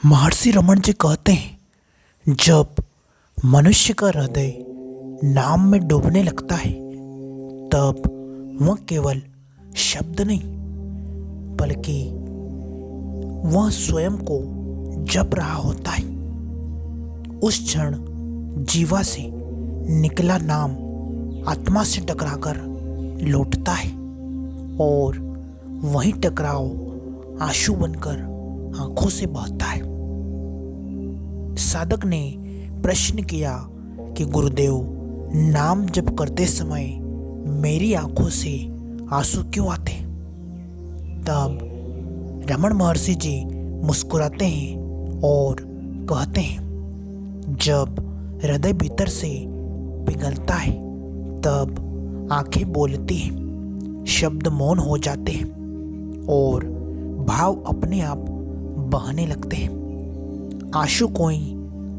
महर्षि रमन जी कहते हैं, जब मनुष्य का हृदय नाम में डूबने लगता है तब वह केवल शब्द नहीं बल्कि वह स्वयं को जप रहा होता है। उस क्षण जीवा से निकला नाम आत्मा से टकराकर लौटता है और वही टकराव आंसू बनकर आंखों से बहता है। साधक ने प्रश्न किया कि गुरुदेव, नाम जप करते समय मेरी आंखों से आंसू क्यों आते? तब रमन महर्षि जी मुस्कुराते हैं और कहते हैं, जब हृदय भीतर से पिघलता है तब आंखें बोलती हैं, शब्द मौन हो जाते हैं और भाव अपने आप बहने लगते हैं। आंसू कोई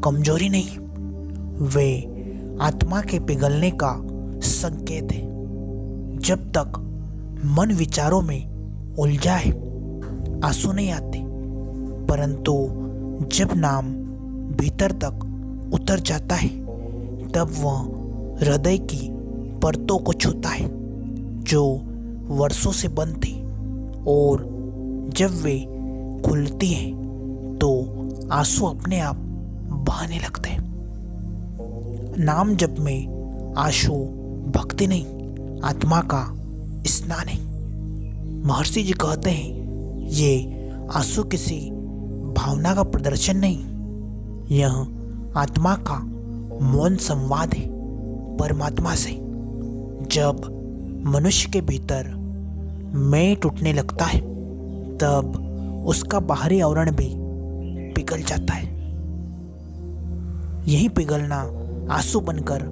कमजोरी नहीं, वे आत्मा के पिघलने का संकेत है। जब तक मन विचारों में उलझा है आंसू नहीं आते, परंतु जब नाम भीतर तक उतर जाता है तब वह हृदय की परतों को छूता है जो वर्षों से बंद थी, और जब वे खुलती हैं तो आंसू अपने आप बहने लगते हैं। नाम जप में आंसू भक्ति नहीं, आत्मा का स्नान है। महर्षि जी कहते हैं, ये आंसू किसी भावना का प्रदर्शन नहीं, यह आत्मा का मौन संवाद है परमात्मा से। जब मनुष्य के भीतर मैं टूटने लगता है तब उसका बाहरी आवरण भी पिघल जाता है। यही पिघलना आंसू बनकर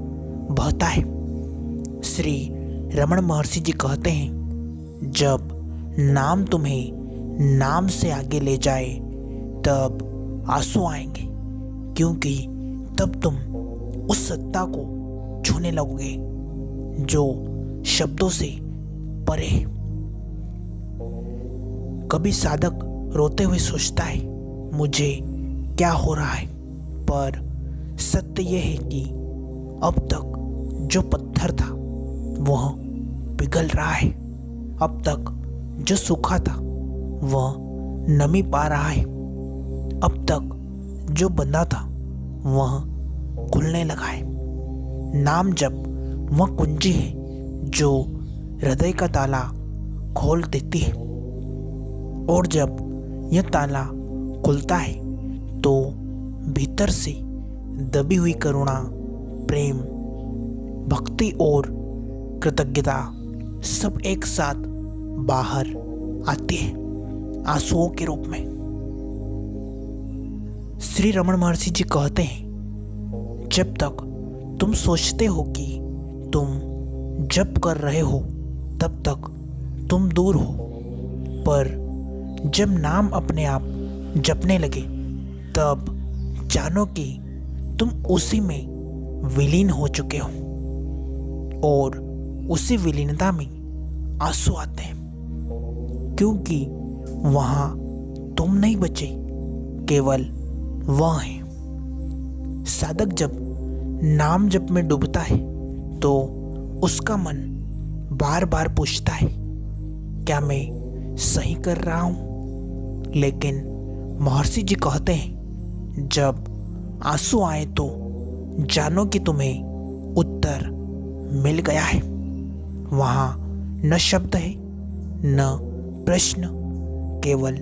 बहता है। श्री रमन महर्षि जी कहते हैं, जब नाम तुम्हें नाम से आगे ले जाए तब आंसू आएंगे, क्योंकि तब तुम उस सत्ता को छूने लगोगे जो शब्दों से परे है। कभी साधक रोते हुए सोचता है, मुझे क्या हो रहा है, पर सत्य यह है कि अब तक जो पत्थर था वह पिघल रहा है, अब तक जो सूखा था वह नमी पा रहा है, अब तक जो बंधा था वह खुलने लगा है। नाम जप वह कुंजी है जो हृदय का ताला खोल देती है, और जब यह ताला खुलता है तो भीतर से दबी हुई करुणा, प्रेम, भक्ति और कृतज्ञता सब एक साथ बाहर आती है आंसुओं के रूप में। श्री रमन महर्षि जी कहते हैं, जब तक तुम सोचते हो कि तुम जप कर रहे हो तब तक तुम दूर हो, पर जब नाम अपने आप जपने लगे तब जानो कि तुम उसी में विलीन हो चुके हो, और उसी विलीनता में आंसू आते हैं, क्योंकि वहां तुम नहीं बचे, केवल वह है। साधक जब नाम जप में डूबता है तो उसका मन बार बार पूछता है, क्या मैं सही कर रहा हूं? लेकिन महर्षि जी कहते हैं, जब आंसू आए तो जानो कि तुम्हें उत्तर मिल गया है। वहां न शब्द है न प्रश्न, केवल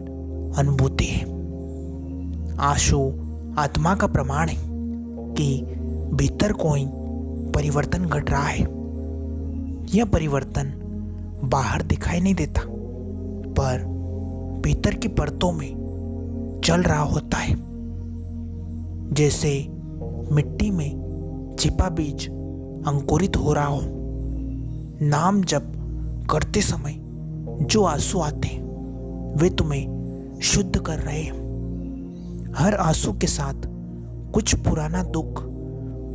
अनुभूति है। आंसू आत्मा का प्रमाण है कि भीतर कोई परिवर्तन घट रहा है। यह परिवर्तन बाहर दिखाई नहीं देता, पर भीतर की परतों में चल रहा होता है। जैसे मिट्टी में छिपा बीज अंकुरित हो रहा हो। नाम जप करते समय जो आंसू आते हैं वे तुम्हें शुद्ध कर रहे हैं। हर आंसू के साथ कुछ पुराना दुख,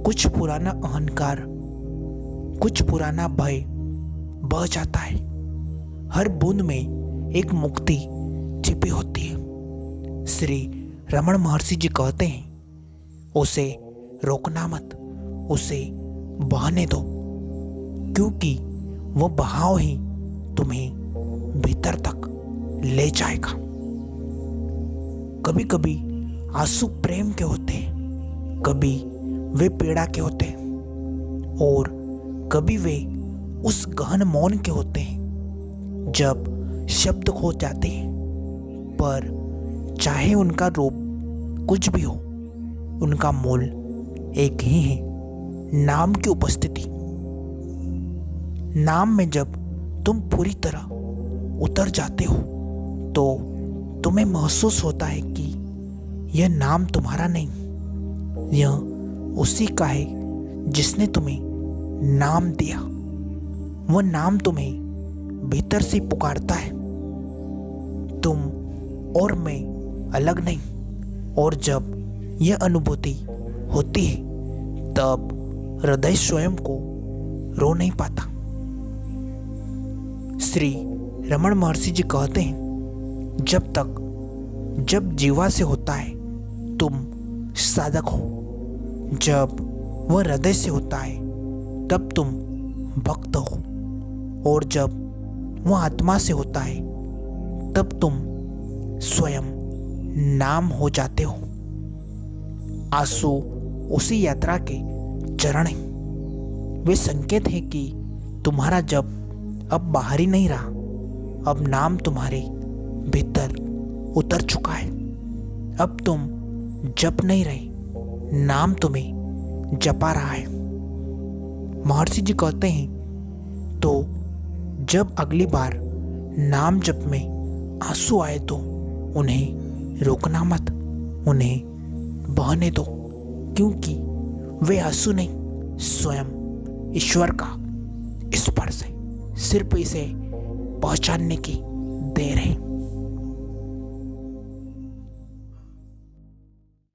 कुछ पुराना अहंकार, कुछ पुराना भय बह जाता है। हर बूंद में एक मुक्ति छिपी होती है। श्री रमण महर्षि जी कहते हैं, उसे रोकना मत, उसे बहने दो, क्योंकि वो बहाव ही तुम्हें भीतर तक ले जाएगा। कभी कभी आंसू प्रेम के होते हैं, कभी वे पीड़ा के होते हैं, और कभी वे उस गहन मौन के होते हैं जब शब्द खो जाते हैं। पर चाहे उनका रूप कुछ भी हो, उनका मूल एक ही है, नाम की उपस्थिति। नाम में जब तुम पूरी तरह उतर जाते हो तो तुम्हें महसूस होता है कि यह नाम तुम्हारा नहीं, यह उसी का है जिसने तुम्हें नाम दिया। वह नाम तुम्हें भीतर से पुकारता है, तुम और मैं अलग नहीं। और जब यह अनुभूति होती है तब हृदय स्वयं को रो नहीं पाता। श्री रमण महर्षि जी कहते हैं, जब जीवा से होता है तुम साधक हो, जब वह हृदय से होता है तब तुम भक्त हो, और जब वह आत्मा से होता है तब तुम स्वयं नाम हो जाते हो। आंसू उसी यात्रा के चरण हैं। वे संकेत हैं कि तुम्हारा जप अब बाहरी नहीं रहा, अब नाम तुम्हारे भीतर उतर चुका है। अब तुम जप नहीं रहे, नाम तुम्हें जपा रहा है। महर्षि जी कहते हैं, तो जब अगली बार नाम जप में आंसू आए तो उन्हें रोकना मत, उन्हें बहने दो, क्योंकि वे आंसू नहीं, स्वयं ईश्वर का स्पर्श है। सिर्फ इसे पहचानने की देर है।